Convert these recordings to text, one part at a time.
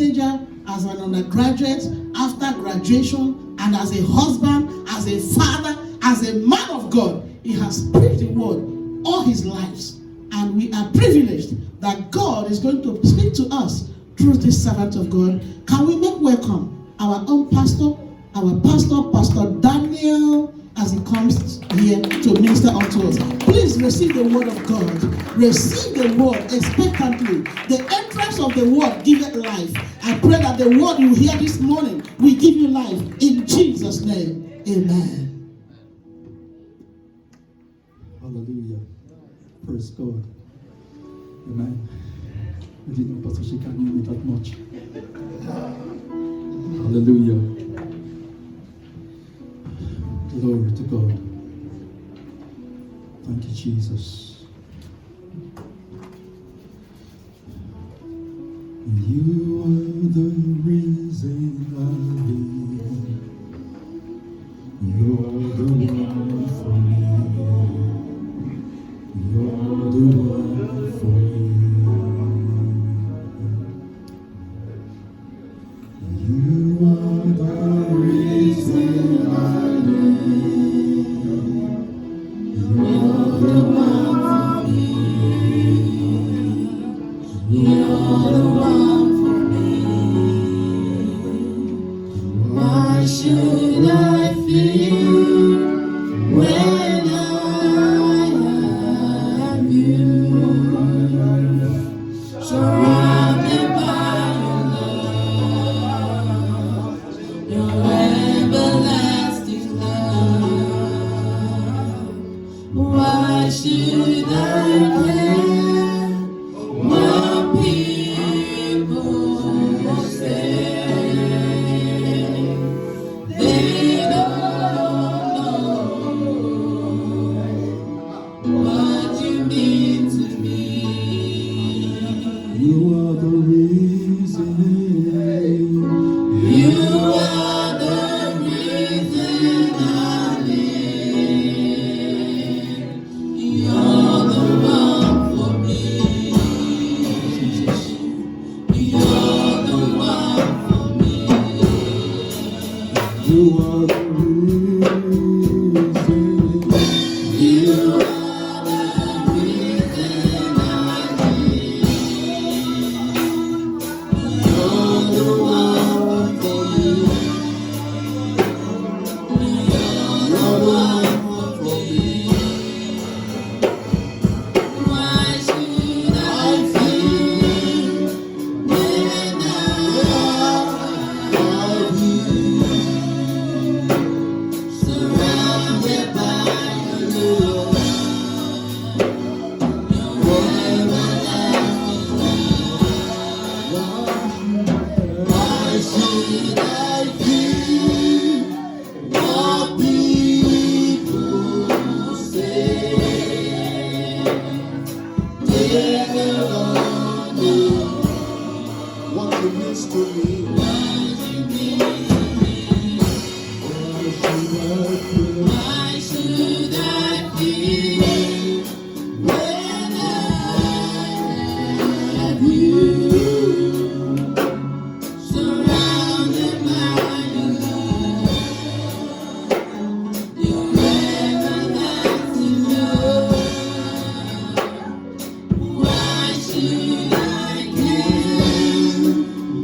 teenager, as an undergraduate, after graduation, and as a husband, as a father, as a man of God. He has preached the word all his lives. And we are privileged that God is going to speak to us through this servant of God. Can we make welcome our own pastor, Pastor Daniel, as he comes here to minister unto us. Please receive the word of God. Receive the word expectantly. The entrance of the word giveth life. I pray that the word you hear this morning will give you life. In Jesus' name, amen. Hallelujah. Praise God. Amen. I didn't know Pastor Shika knew me that much. Hallelujah. Glory to God. Thank you, Jesus. You are the reason I live. You're the one for me. You're the one for me. You are the reason I live. You're the one for me. You're the one for me. Why should I fear when I have you? Surrounded by your everlasting love. Why should I care what people say? They don't know what you mean to me. You are the reason. You are the reason I live. You're the one for me. Jesus. You're the one for me. You are the reason. You are the reason I live. You're the one for me. You're the one for me. Why should I fear when I have you? Surrounded by your love, your everlasting love. Why should I fear what people say? They don't know what you mean to me. Why should I fear when I have you? Surrounded by your love, your everlasting love. Why should I care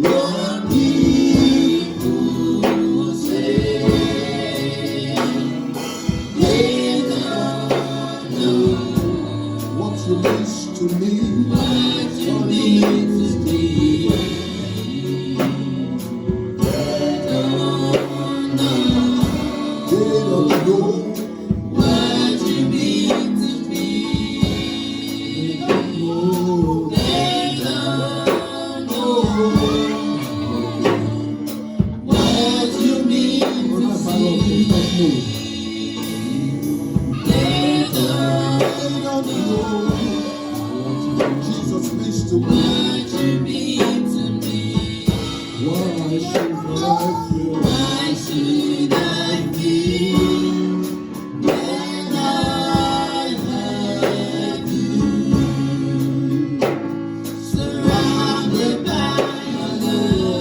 what people say? They don't know what you mean to me. What you mean to me. They don't know. They don't know what you mean to me. They don't know what you mean to me. They don't know Jesus means to me. What you mean to me. Why should I feel? Why should I feel when I have you? Surrounded by your love.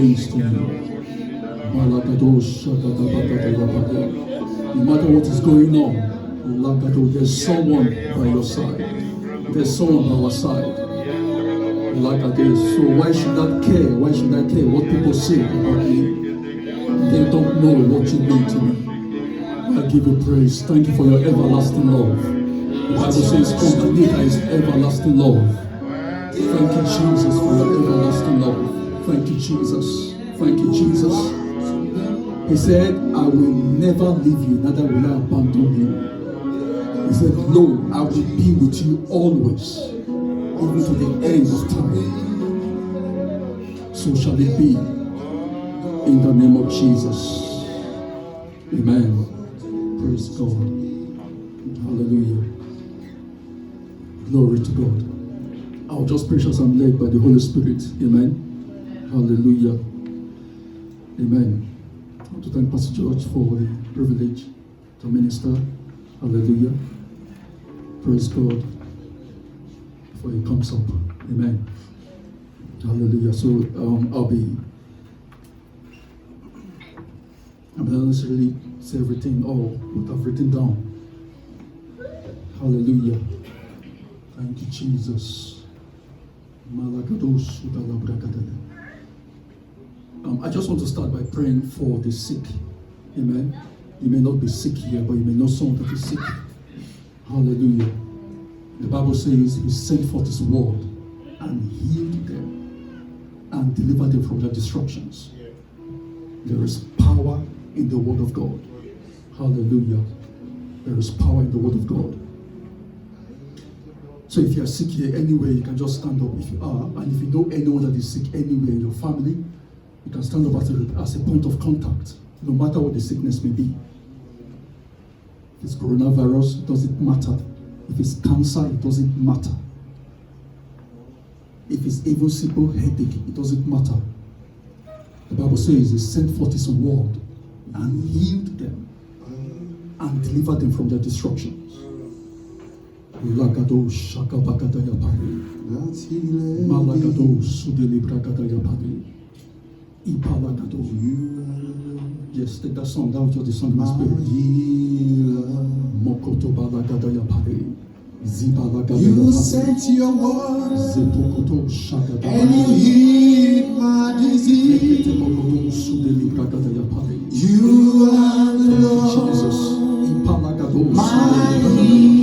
means to you. No matter what is going on, there's someone by your side. There's someone by our side. So why should I care? Why should I care what people say about me? They don't know what you mean to me. I give you praise. Thank you for your everlasting love. The Bible says, come to me that is everlasting love. Thank you, Jesus, for your everlasting love. Thank you, Jesus. Thank you, Jesus. He said, I will never leave you, neither will I abandon you. He said, lo, I will be with you always, even to the end of time. So shall it be, in the name of Jesus. Amen. Praise God. Hallelujah. Glory to God. I'll just pray as I'm led by the Holy Spirit. Amen. Hallelujah. Amen. I want to thank Pastor George for the privilege to minister. Hallelujah. Praise God. Before he comes up. Amen. Hallelujah. So I'm not necessarily say everything all what I've written down. Hallelujah. Thank you, Jesus. I just want to start by praying for the sick. Amen. You may not be sick here, but you may know someone that is sick. Hallelujah. The Bible says he sent forth his word and healed them and delivered them from their destructions. There is power in the word of God. Hallelujah. There is power in the word of God. So if you are sick here anywhere, you can just stand up if you are. And if you know anyone that is sick anywhere in your family, you can stand up as a point of contact, no matter what the sickness may be. If it's coronavirus, it doesn't matter. If it's cancer, it doesn't matter. If it's even simple headache, it doesn't matter. The Bible says he sent forth his word and healed them and delivered them from their destructions. Lagado shakabakadaya pari. Malagado sudelibrakadaya pari. Ipalagado. Yes, take that song. That was just the song in the spirit. Mokoto balagadaya pari. You sent your word Zepokoto shakadaya. and you healed my disease. You are the Lord, Jesus. my healer.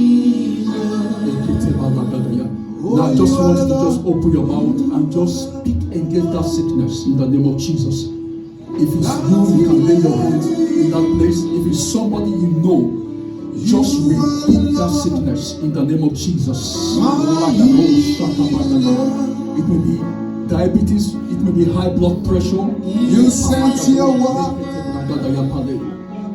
Now I just want you to just open your mouth and just speak against that sickness in the name of Jesus. If it's you, you can lay your hand in that place. If it's somebody you know, just rebuke that sickness in the name of Jesus. It may be diabetes, it may be high blood pressure. You sent your word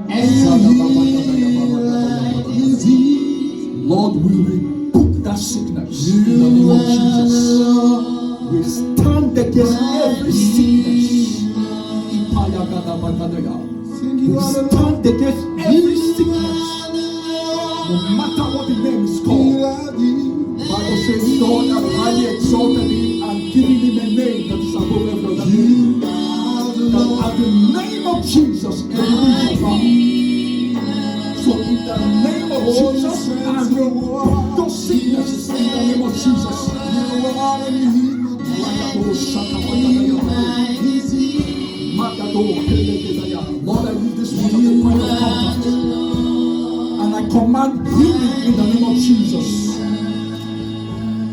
and you healed disease. Lord, we rebuke that sickness in the name of Jesus. We stand against every sickness. We stand against every sickness. No matter what the name is called. The Bible says God has highly exalted him and given him a name that is above every other name. That at the name of Jesus, every knee shall bow. So in the name of Jesus, I rebuke those sicknesses in the name of Jesus. Lord, I use this one as a point of contact. And I command healing in the name of Jesus.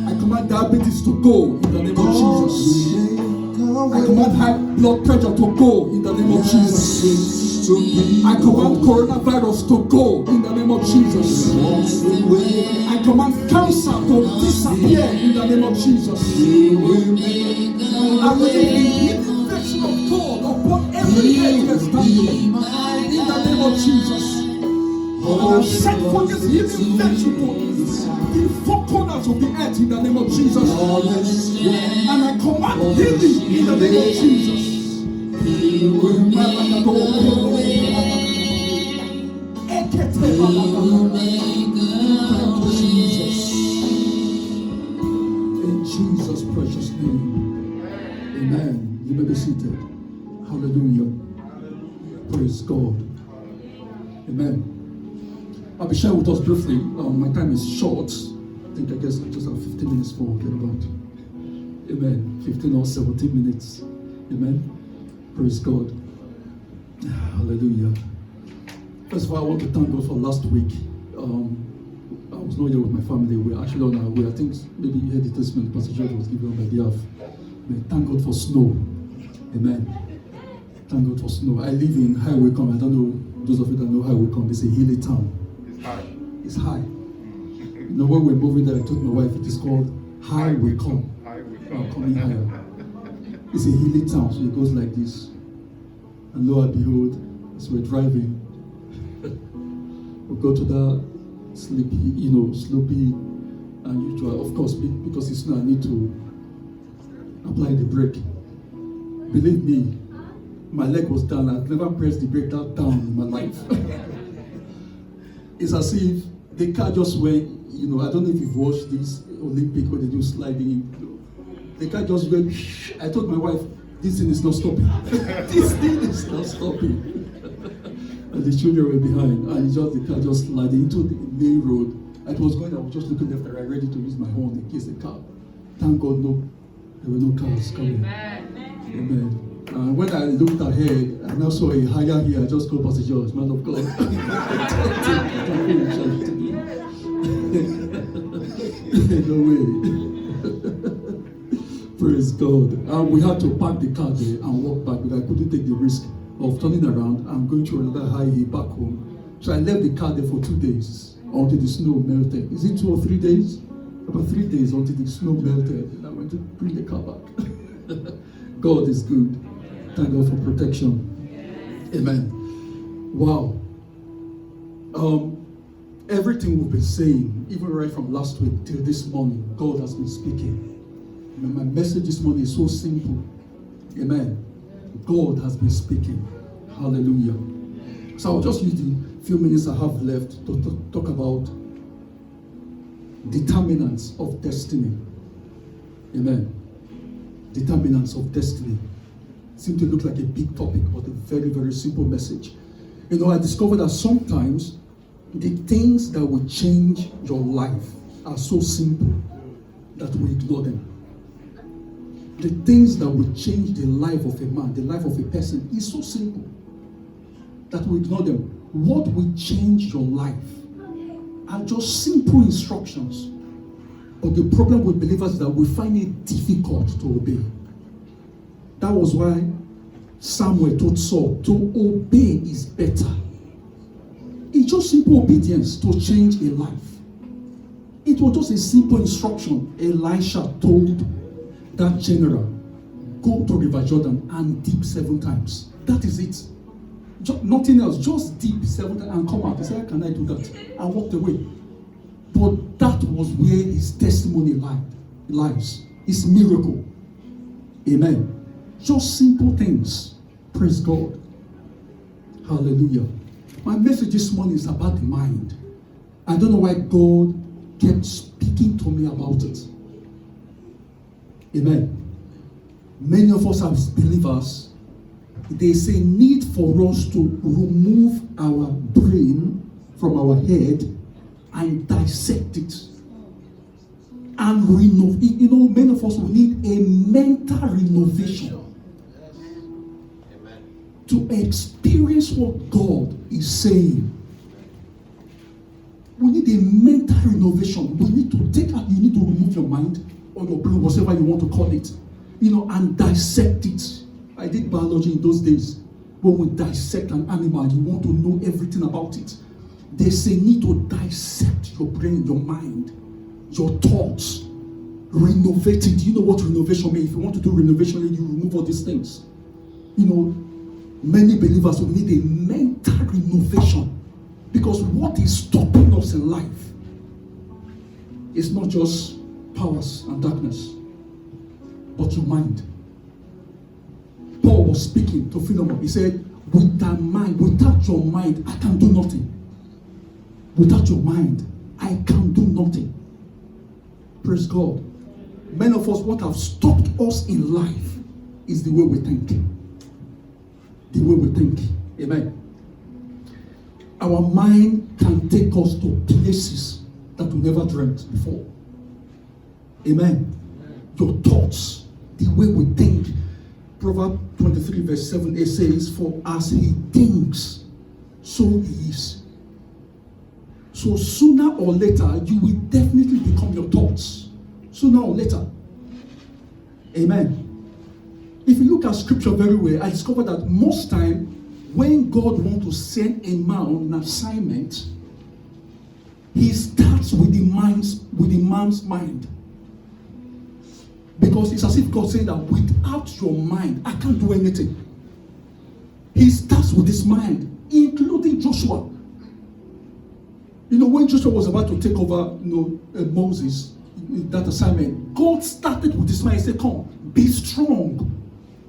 I command diabetes to go in the name of Jesus. I command high blood pressure to go in the name of Jesus. I command coronavirus to go in the name of Jesus. I command cancer to disappear in the name of Jesus. I will the infection of God upon every head that's standing in the name of Jesus. And I send for this healing virtue to the four corners of the earth in the name of Jesus. And I command healing in the name of Jesus. Thank you, Jesus. In Jesus' precious name. Amen. You may be seated. Hallelujah. Praise God. Amen. I'll be sharing with us briefly. My time is short. I think I guess I just have 15 minutes for about. Amen. 15 or 17 minutes. Amen. Praise God. Hallelujah. First of all, I want to thank God for last week. I was not here with my family. We're actually on our way. I think maybe you heard the testimony Pastor George was given on my behalf. Amen. Thank God for snow. Amen. Thank God for snow. I live in High Wycombe. I don't know, those of you that know High Wycombe, it's a hilly town. It's high. It's high. You know, when we're moving there, I told my wife it is called High Wycombe. High we Coming higher. It's a hilly town, so it goes like this. And lo and behold, as we're driving, we go to that slopey, unusual. Of course, because it's not, I need to apply the brake. Believe me, my leg was down. I've never pressed the brake that down in my life. It's as if the car just went, I don't know if you've watched this Olympic where they do sliding. The car just went, I told my wife, this thing is not stopping. This thing is not stopping. And the children were behind, and the car just slided into the main road. I was just looking left and right, ready to use my horn in case the car. Thank God, no, there were no cars coming. Amen. When I looked ahead, I now saw a higher here. I just called Pastor George, man of God. No way. Praise God. We had to park the car there and walk back because I couldn't take the risk of turning around and going through another high hill back home. So I left the car there for 2 days until the snow melted. Is it 2 or 3 days? About 3 days until the snow melted. And I went to bring the car back. God is good. Thank God for protection. Amen. Wow. Everything we've been saying, even right from last week till this morning, God has been speaking. Amen. My message this morning is so simple. Amen. God has been speaking. Hallelujah. So I'll just use the few minutes I have left to talk about determinants of destiny. Amen. Determinants of destiny. Seem to look like a big topic, but a very, very simple message. I discovered that sometimes the things that will change your life are so simple that we ignore them. The things that will change the life of a man, the life of a person, is so simple that we ignore them. What will change your life are just simple instructions. But the problem with believers is that we find it difficult to obey. That was why Samuel told Saul to obey is better. It's just simple obedience to change a life. It was just a simple instruction. Elisha told that general, go to River Jordan and dip 7 times. That is it. Nothing else. Just dip 7 times and come out. He said, how can I do that? And walked away. But that was where his testimony lies. His miracle. Amen. Just simple things. Praise God. Hallelujah. My message this morning is about the mind. I don't know why God kept speaking to me about it. Amen. Many of us as believers, there's a need for us to remove our brain from our head and dissect it and renovate. Many of us will need a mental renovation to experience what God is saying. We need a mental renovation. We need to take out, you need to remove your mind or your brain, whatever you want to call it, and dissect it. I did biology in those days. When we dissect an animal, you want to know everything about it. There's a need to dissect your brain, your mind, your thoughts, renovate it. You know what renovation means? If you want to do renovation, you remove all these things. Many believers will need a mental renovation because what is stopping us in life is not just powers and darkness, but your mind. Paul was speaking to Philemon. He said, without your mind, I can do nothing. Without your mind, I can do nothing. Praise God. Many of us, what have stopped us in life is the way we think. the way we think. Amen. Our mind can take us to places that we never dreamt before. Amen. Your thoughts, the way we think. Proverbs 23 verse 7, it says, for as he thinks, so he is. So sooner or later, you will definitely become your thoughts. Sooner or later. Amen. If you look at scripture very well, I discovered that most time, when God wants to send a man on an assignment, he starts with the man's mind. Because it's as if God said that without your mind, I can't do anything. He starts with his mind, including Joshua. When Joshua was about to take over, Moses, that assignment, God started with his mind. He said, come, be strong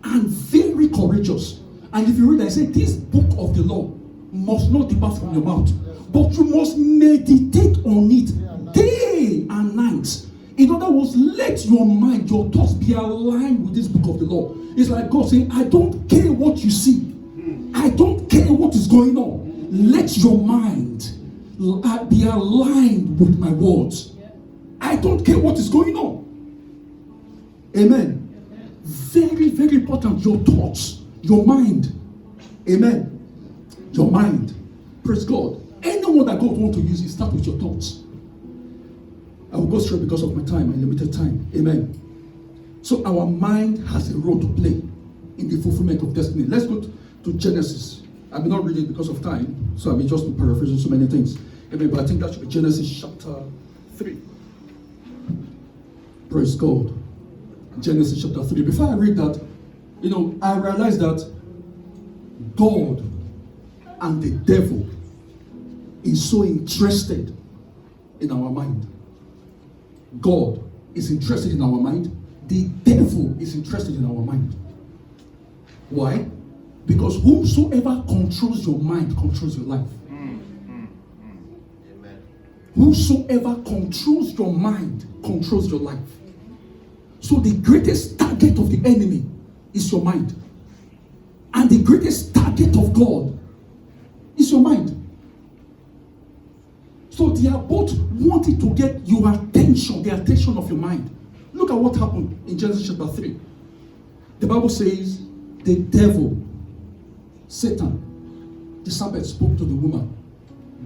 and very courageous. And if you read, I said, this book of the law must not depart from your mouth, but you must meditate on it day and night. In other words, let your mind, your thoughts be aligned with this book of the law. It's like God saying, I don't care what you see. I don't care what is going on. Let your mind be aligned with my words. I don't care what is going on. Amen. Very, very important. Your thoughts, your mind. Amen. Your mind. Praise God. Anyone that God wants to use, start with your thoughts. I will go straight because of my time, my limited time. Amen. So our mind has a role to play in the fulfillment of destiny. Let's go to Genesis. I may not read it because of time, so I may just be paraphrasing so many things. Amen. But I think that should be Genesis chapter 3. Praise God. Genesis chapter 3. Before I read that, I realized that God and the devil is so interested in our mind. God is interested in our mind. The devil is interested in our mind. Why? Because whosoever controls your mind controls your life. Amen. Whosoever controls your mind controls your life. So the greatest target of the enemy is your mind. And the greatest target of God is your mind. So they are both wanting to get your attention, the attention of your mind. Look at what happened in Genesis chapter 3. The Bible says the devil, Satan, the serpent spoke to the woman.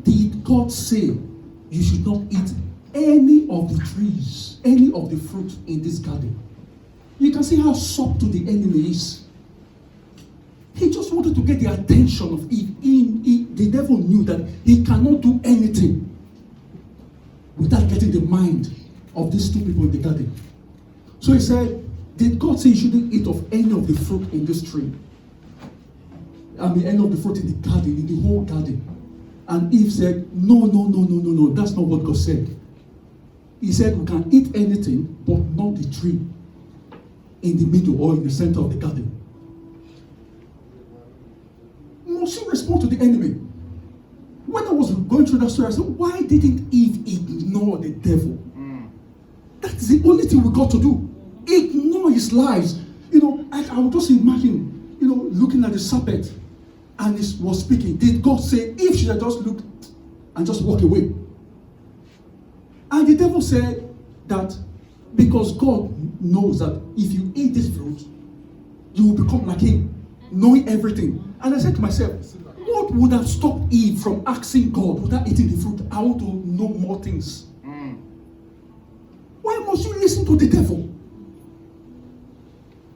Did God say you should not eat any of the trees, any of the fruit in this garden? You can see how subtle the enemy is. He just wanted to get the attention of Eve. The devil knew that he cannot do anything without getting the mind of these two people in the garden. So he said, did God say you shouldn't eat of any of the fruit in this tree? Any of the fruit in the garden, in the whole garden. And Eve said, no, that's not what God said. He said we can eat anything, but not the tree in the middle or in the center of the garden. Must you respond to the enemy? When I was going through that story, I said, why didn't Eve ignore the devil? That's the only thing we got to do. Ignore his lies. I would just imagine, looking at the serpent and he was speaking. Did God say, if she had just looked and just walk away? And the devil said that because God knows that if you eat this fruit, you will become like him, knowing everything. And I said to myself, what would have stopped Eve from asking God without eating the fruit? I want to know more things. Why must you listen to the devil?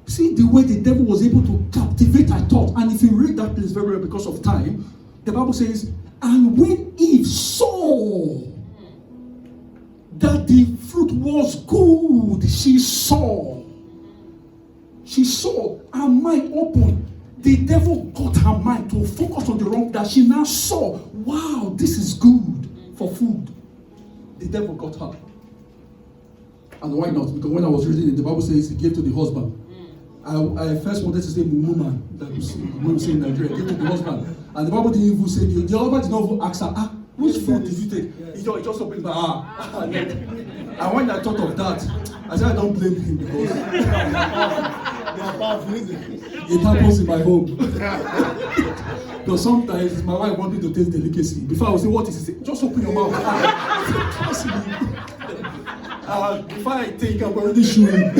See the way the devil was able to captivate our thought. And if you read that place very well because of time, the Bible says, and when Eve saw that the fruit was good, she saw, her mind opened. The devil got her mind to focus on the wrong, that she now saw, wow, this is good for food. The devil got her. And why not? Because when I was reading it, the Bible says he gave to the husband. I first wanted to say woman, that we say in Nigeria, gave to the husband. And the Bible didn't even say, the husband did not even ask her, which fruit did you take? He just opened my And when I thought of that, I said, I don't blame him because are powerful, isn't it? It happens in my home. Because sometimes my wife wants me to taste delicacy. Before I will say, what is it? Just open your mouth. Before I take, I'm already chewing.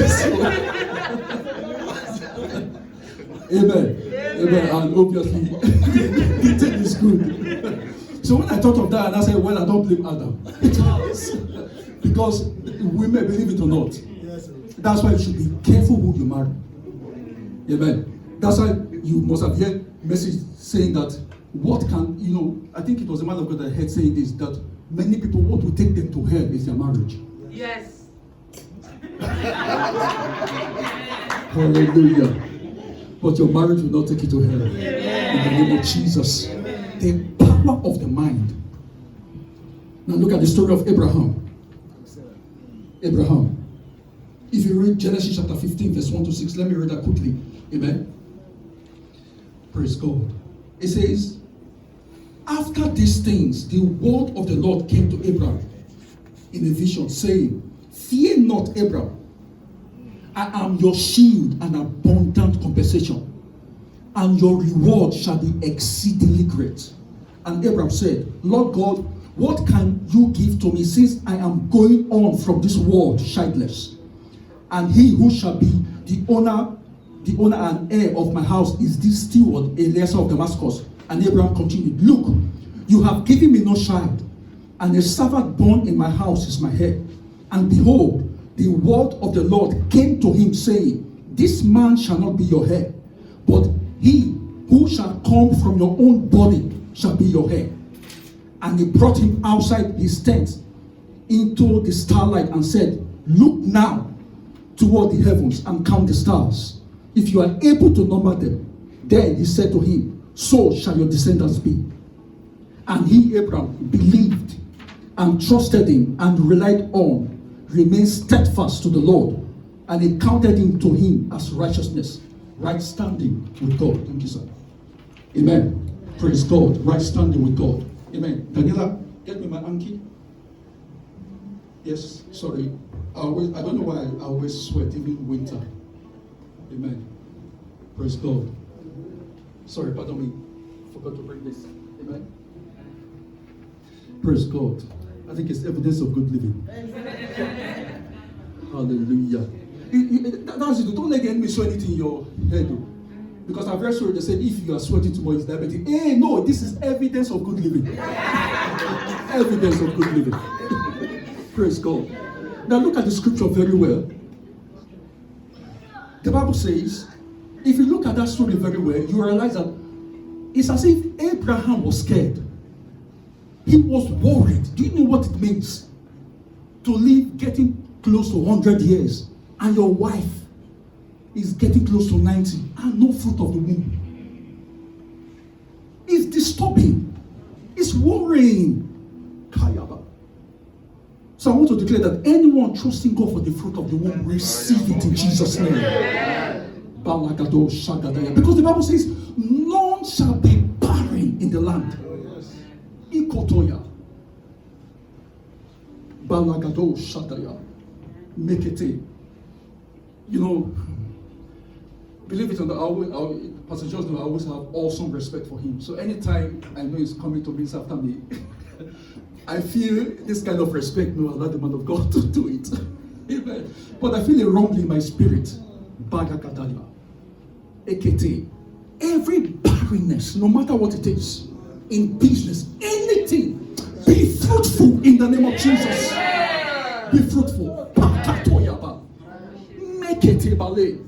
Amen. Amen. And obviously, the thing is good. So when I thought of that, and I said, well, I don't blame Adam. Because women, believe it or not, that's why you should be careful who you marry. Amen. That's why you must have heard message saying that what can, I think it was a man of God that heard saying this, that many people, what will take them to hell is their marriage. Yes. Hallelujah. But your marriage will not take you to hell. In the name of Jesus. The power of the mind. Now look at the story of Abraham. Abraham. If you read Genesis chapter 15, verse 1 to 6, let me read that quickly. Amen. Praise God. It says, after these things, the word of the Lord came to Abraham in a vision, saying, fear not, Abraham. I am your shield and abundant compensation, and your reward shall be exceedingly great. And Abraham said, Lord God, what can you give to me, since I am going on from this world childless? And he who shall be the owner and heir of my house is this steward, Eliezer of Damascus. And Abraham continued, look, you have given me no child, and a servant born in my house is my heir. And behold, the word of the Lord came to him, saying, this man shall not be your heir, but he who shall come from your own body shall be your heir. And he brought him outside his tent into the starlight and said, look now toward the heavens and count the stars, if you are able to number them. Then he said to him, so shall your descendants be. And he, Abraham, believed and trusted him and relied on, remained steadfast to the Lord, and it counted him to him as righteousness, right standing with God. Thank you, sir. Amen. Praise God. Right standing with God. Amen. Daniela, get me my Anki. Yes, sorry. I don't know why I always sweat, even in winter. Amen. Praise God. Sorry, pardon me. Forgot to bring this. Amen. Praise God. I think it's evidence of good living. Hallelujah. That's it. Don't let the enemy show anything in your head. Because I'm very sure they said if you are sweating too much, it's diabetes. Hey, no, this is evidence of good living. Evidence of good living. Praise God. Now look at the scripture very well. The Bible says, if you look at that story very well, you realize that it's as if Abraham was scared. He was worried. Do you know what it means to live getting close to 100 years and your wife is getting close to 90 and no fruit of the womb? It's disturbing. It's worrying. Kayaba. So I want to declare that anyone trusting God for the fruit of the womb, receive it in Jesus' name. Because the Bible says, none shall be barren in the land. Ikotoya. Balagado Shataya. Mekete. Believe it or not, Pastor Joseph, I always have awesome respect for him. So anytime I know he's coming to minister after me, I feel this kind of respect, no, allow the man of God to do it. Amen. But I feel a rumbling in my spirit. Bagakadaya. Ekete. Every barrenness, no matter what it is, in business, anything, be fruitful in the name of Jesus. Be fruitful. Pakatoyaba. Mekete bale.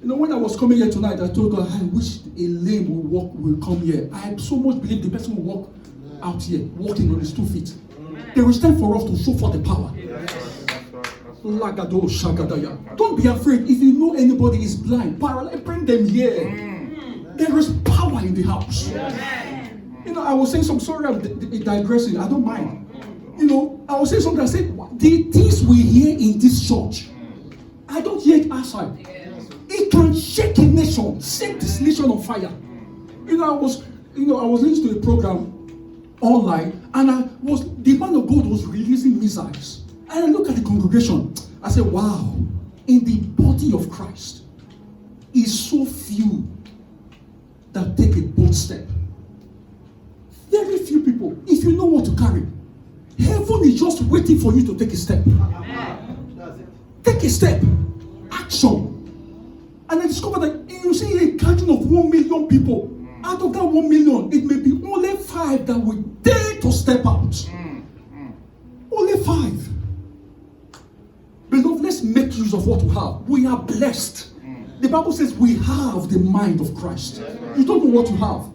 When I was coming here tonight, I told God, I wish a lame will come here. I so much believe the person will walk out here, walking on his 2 feet. There is time for us to show for the power. Lagado shagadaya. Don't be afraid. If you know anybody is blind, paralyzed, bring them here. There is power in the house. I was saying something, sorry, I'm digressing. I don't mind. I was saying something, I said, the things we hear in this church, I don't hear it outside. It can shake a nation, set this nation on fire. I was listening to a program online, and the man of God was releasing missiles. And I look at the congregation, I said, wow, in the body of Christ, is so few that take a bold step. Very few people. If you know what to carry, heaven is just waiting for you to take a step. Take a step. Action. And I discovered that you see a gathering of 1 million people. Out of that 1 million, it may be only 5 that will dare to step out. Only 5. Beloved, let's make use of what we have. We are blessed. The Bible says we have the mind of Christ. You don't know what you have.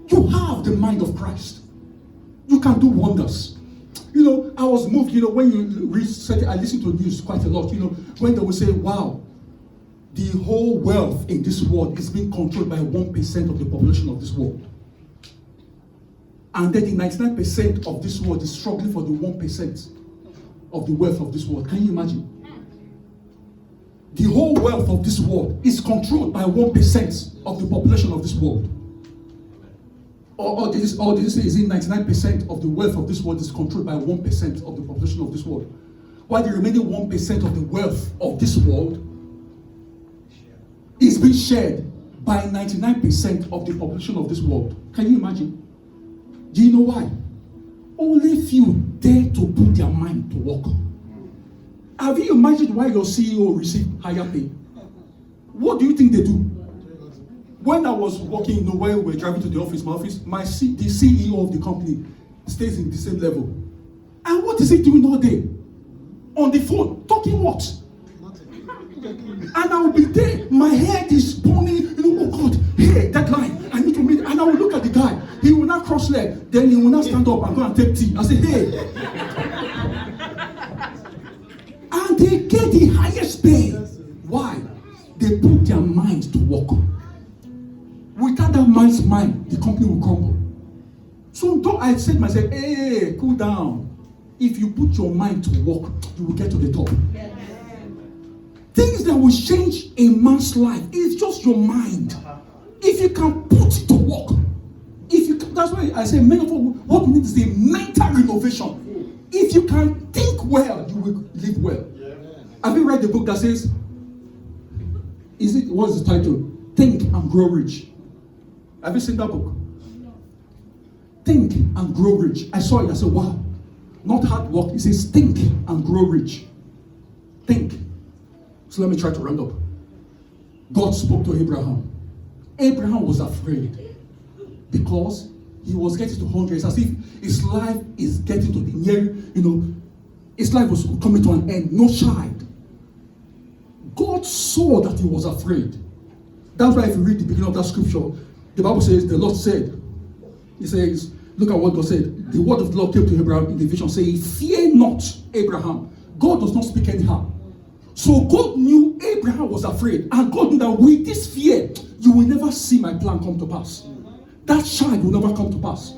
You have the mind of Christ. You can do wonders. You know, I was moved, when you read, I listen to news quite a lot, when they will say, wow, the whole wealth in this world is being controlled by 1% of the population of this world. And then the 99% of this world is struggling for the 1% of the wealth of this world. Can you imagine? The whole wealth of this world is controlled by 1% of the population of this world. Or did you say, is it 99% of the wealth of this world is controlled by 1% of the population of this world? While the remaining 1% of the wealth of this world is being shared by 99% of the population of this world. Can you imagine? Do you know why? Only few dare to put their mind to work. Have you imagined why your CEO received higher pay? What do you think they do? When I was working, when we were driving to the office, the CEO of the company stays in the same level. And what is he doing all day? On the phone, talking what? And I will be there, my head is spinning, oh God, hey, deadline, I need to meet, and I will look at the guy, he will not cross leg, then he will not stand up and go and take tea. I say, hey. And they get the highest pay. Why? They put their mind to work. Without that man's mind, the company will crumble. So I said to myself, hey, cool down. If you put your mind to work, you will get to the top. Things that will change a man's life is just your mind. If you can put it to work, that's why I say, men of all, what we need is a mental renovation. If you can think well, you will live well. Have you read the book that says, what's the title? Think and Grow Rich. Have you seen that book? Think and Grow Rich. I saw it, I said, wow. Not hard work. It says think and grow rich. Think. So let me try to round up. God spoke to Abraham. Abraham was afraid because he was getting to 100. It's as if his life is getting to the near, his life was coming to an end. No child. God saw that he was afraid. That's why if you read the beginning of that scripture, the Bible says, the Lord said, he says, look at what God said. The word of the Lord came to Abraham in the vision saying, fear not, Abraham. God does not speak anyhow. So God knew Abraham was afraid. And God knew that with this fear, you will never see my plan come to pass. That child will never come to pass.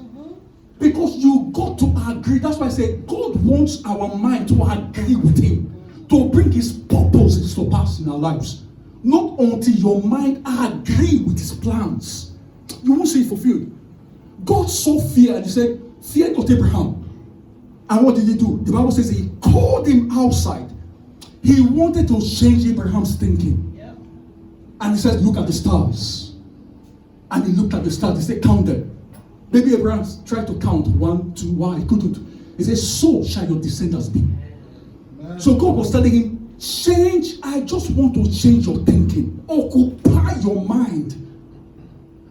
Because you got to agree. That's why I say God wants our mind to agree with him. To bring his purposes to pass in our lives. Not until your mind agree with his plans. You won't see it fulfilled. God saw fear and he said, fear not, Abraham. And what did he do? The Bible says he called him outside. He wanted to change Abraham's thinking. Yeah. And he said, look at the stars. And he looked at the stars. He said, count them. Maybe Abraham tried to count 1, 2, why? He couldn't. He said, so shall your descendants be. Man. So God was telling him, change. I just want to change your thinking. Occupy your mind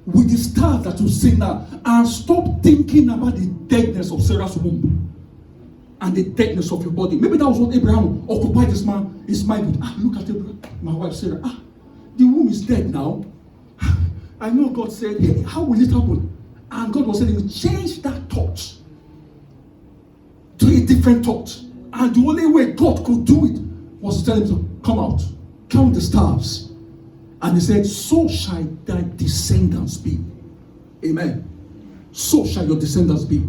with the stars that you see now, and stop thinking about the deadness of Sarah's womb and the deadness of your body. Maybe that was what Abraham occupied his mind with. Look at Abraham, my wife Sarah. The womb is dead now. I know God said, hey, how will it happen? And God was telling me, change that thought to a different thought. And the only way God could do it was to tell him to come out, count the stars. And he said, so shall thy descendants be. Amen. So shall your descendants be.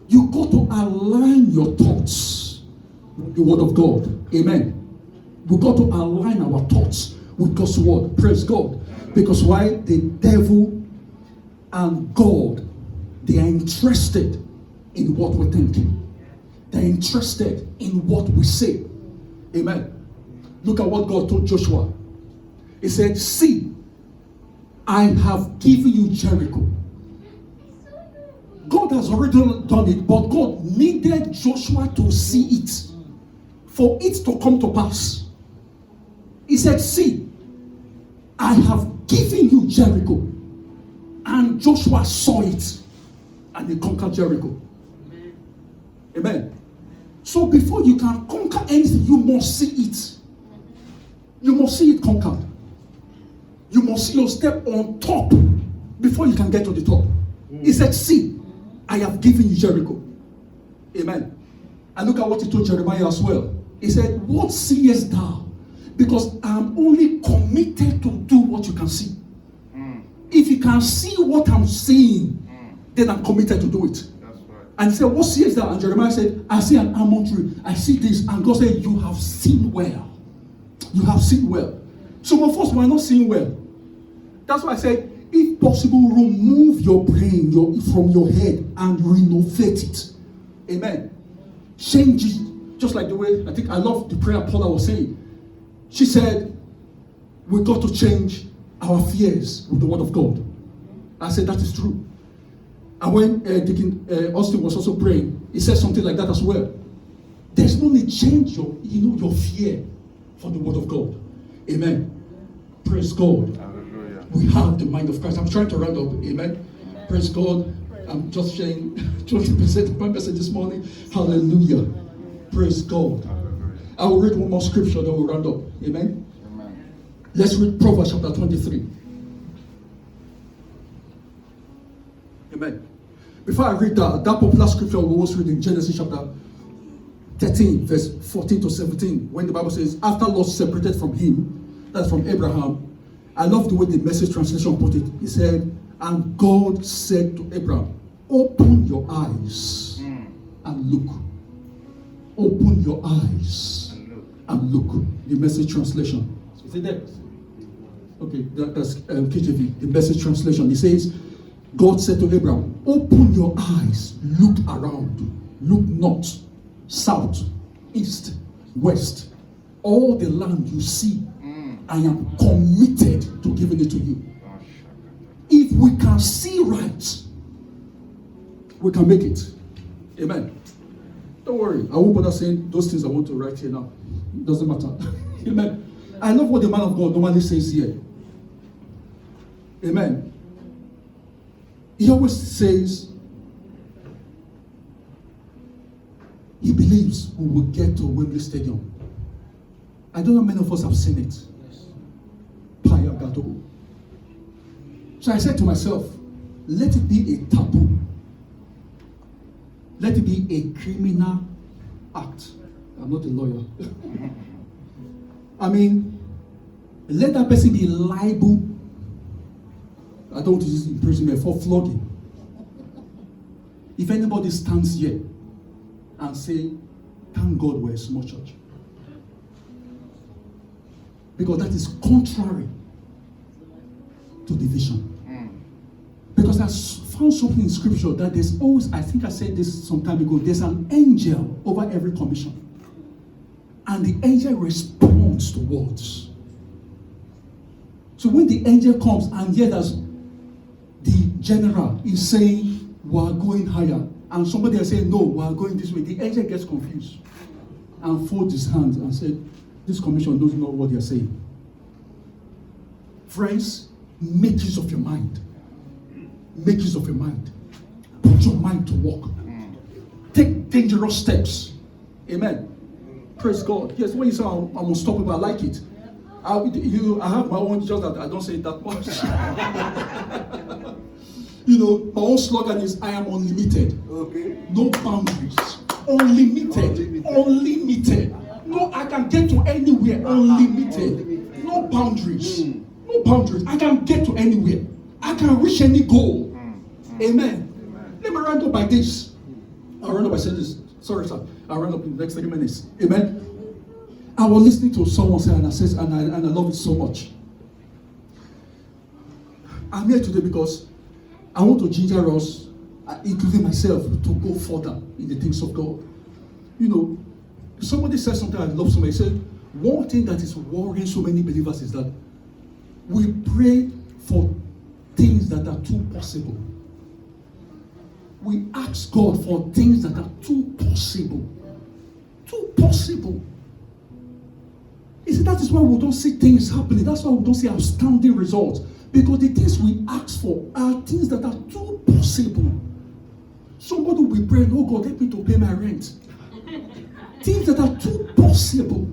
You got to align your thoughts with the word of God. Amen. We got to align our thoughts with God's word. Praise God. Because why? The devil and God, they are interested in what we're thinking. They're interested in what we say. Amen. Look at what God told Joshua. He said, see, I have given you Jericho. God has already done it, but God needed Joshua to see it for it to come to pass. He said, see, I have given you Jericho. And Joshua saw it, and he conquered Jericho. Amen. So before you can conquer anything, you must see it. You must see it conquered. You must see your step on top before you can get to the top. He said, see, I have given you Jericho. Amen. And look at what he told Jeremiah as well. He said, what seest thou? Because I'm only committed to do what you can see. If you can see what I'm seeing, then I'm committed to do it. That's right. And he said, what seest thou? And Jeremiah said, I see an almond tree. I see this. And God said, you have seen well. You have seen well. Some of us were not seeing well. That's why I said, if possible, remove your brain from your head and renovate it. Amen. Change it. Just like the way, I love the prayer Paula was saying. She said, we got to change our fears with the word of God. I said, that is true. And when Deacon Austin was also praying, he said something like that as well. There's no need to change your fear for the word of God. Amen. Praise God. Hallelujah. We have the mind of Christ. I'm trying to round up. Amen. Praise God. I'm just sharing 20% of my message this morning. Hallelujah. Praise God. Hallelujah. I will read one more scripture, then we'll round up. Amen. Amen. Let's read Proverbs chapter 23. Amen. Before I read that popular scripture we always read in Genesis chapter 13, verse 14 to 17, when the Bible says, after Lot separated from him, that's from Abraham. I love the way the Message translation put it. He said, and God said to Abraham, open your eyes and look. Open your eyes and look. The Message translation. Is it there? Okay, that's KJV, the Message translation. It says, God said to Abraham, open your eyes, look around, look north, south, east, west. All the land you see, I am committed to giving it to you. If we can see right, we can make it. Amen. Don't worry, I won't bother saying those things I want to write here now. It doesn't matter. Amen. I love what the man of God normally says here. Amen. He always says he believes we will get to Wembley Stadium. I don't know how many of us have seen it. So I said to myself, let it be a taboo. Let it be a criminal act. I'm not a lawyer. I mean, let that person be liable. I don't want to use imprisonment for flogging. If anybody stands here and say, thank God we're a small church. Because that is contrary to the vision. Because I found something in scripture that there's always, I think I said this some time ago, there's an angel over every commission. And the angel responds to words. So when the angel comes and here there's the general is saying, we are going higher. And somebody is saying, no, we are going this way. The angel gets confused and folds his hands and said, this commission doesn't know what they are saying. Friends, make use of your mind. Make use of your mind. Put your mind to work. Take dangerous steps. Amen. Praise God. Yes, when you say I'm unstoppable, I like it. I have my own, just that I don't say it that much. My own slogan is I am unlimited. Okay. No boundaries. Unlimited. Unlimited. No, I can get to anywhere. Unlimited. No boundaries. No boundaries. I can get to anywhere. I can reach any goal. Amen. Let me round up by this. I'll round up by saying this. Sorry, sir. I'll round up in the next 30 minutes. Amen. I was listening to someone say, and I love it so much. I'm here today because I want to ginger us, including myself, to go further in the things of God. Somebody said something I love so much. He said, one thing that is worrying so many believers is that we pray for things that are too possible. We ask God for things that are too possible. Too possible. You see, that is why we don't see things happening. That's why we don't see astounding results. Because the things we ask for are things that are too possible. Somebody will be praying, oh God, help me to pay my rent. Things that are too possible.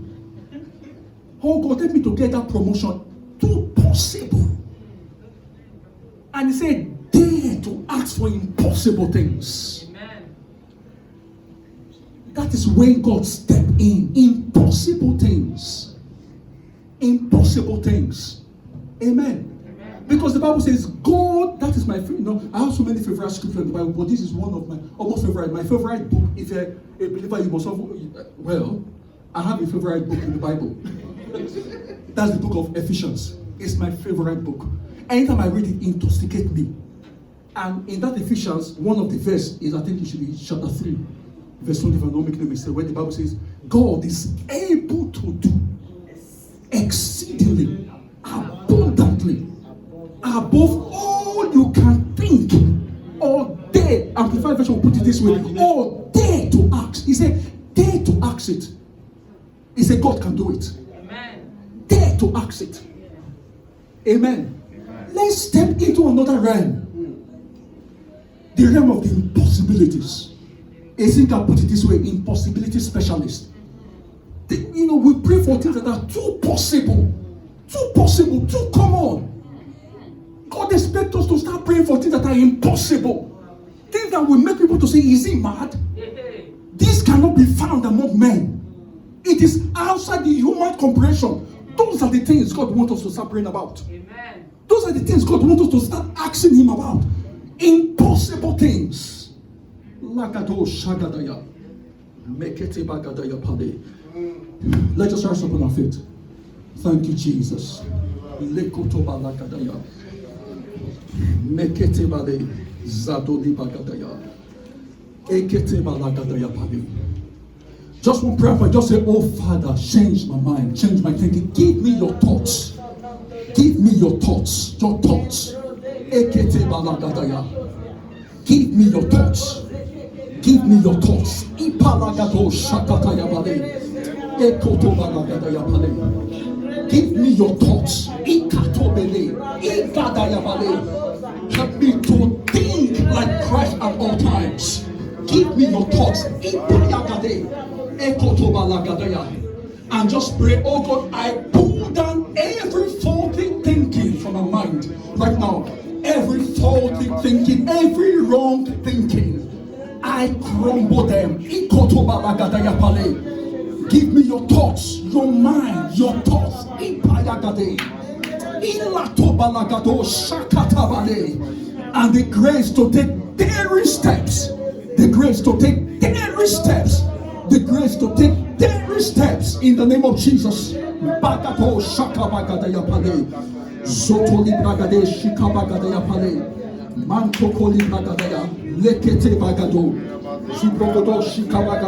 Oh God, help me to get that promotion. Too possible. And he said, dare to ask for impossible things. Amen. That is when God stepped in. Impossible things. Impossible things. Amen. Because the Bible says, God, that is my favorite. You know, I have so many favorite scriptures in the Bible, but this is one of my almost favorite. My favorite book, if you're a believer, you must have, well, I have a favorite book in the Bible. That's the book of Ephesians. It's my favorite book. Anytime I read it, it intoxicates me. And in that Ephesians, one of the verses is, I think it should be chapter 3, verse 20, if I'm not making a mistake, where the Bible says, God is able to do exceedingly, abundantly, above all you can think or dare. Amplified version will put it this way, or dare to ask. He said, dare to ask it. He said, God can do it. Amen. Dare to ask it. Amen. Let's step into another realm. The realm of the impossibilities. I think I put it this way, impossibility specialist. We pray for things that are too possible, too common. God expects us to start praying for things that are impossible. Things that will make people to say, is he mad? This cannot be found among men. It is outside the human comprehension. Those are the things God wants us to start praying about. Amen. Those are the things God wants us to start asking him about. Impossible things. Lagado shagadaya. Mekete bagadaya pade. Let us rise up on our feet. Thank you, Jesus. Lekotoba lagadaya. Mekete bade zadoli bagadaya. Ekete balagadaya pade. Just one prayer, just say, oh Father, change my mind, change my thinking. Give me your thoughts. Give me your thoughts. Your thoughts. Ekete balagadaya. Give me your thoughts. Give me your thoughts. Ipalagado shakataya bale. Ekoto balagadaya bale. Give me your thoughts. Ikato bele. Ikadaya bale. Help me to think like Christ at all times. Give me your thoughts. Ipalagade. And just pray, oh God, I pull down every faulty thinking from my mind right now. Every faulty thinking, every wrong thinking, I crumble them. Give me your thoughts, your mind, your thoughts. And the grace to take daring steps. The grace to take daring steps. The grace to take daring steps in the name of Jesus. Bagato shakabagadaya pale. Zotoli bagade shikabagadaya pale. Mantokoli bagadaya. Lekete bagado. Zubrogodo shikabagadaya.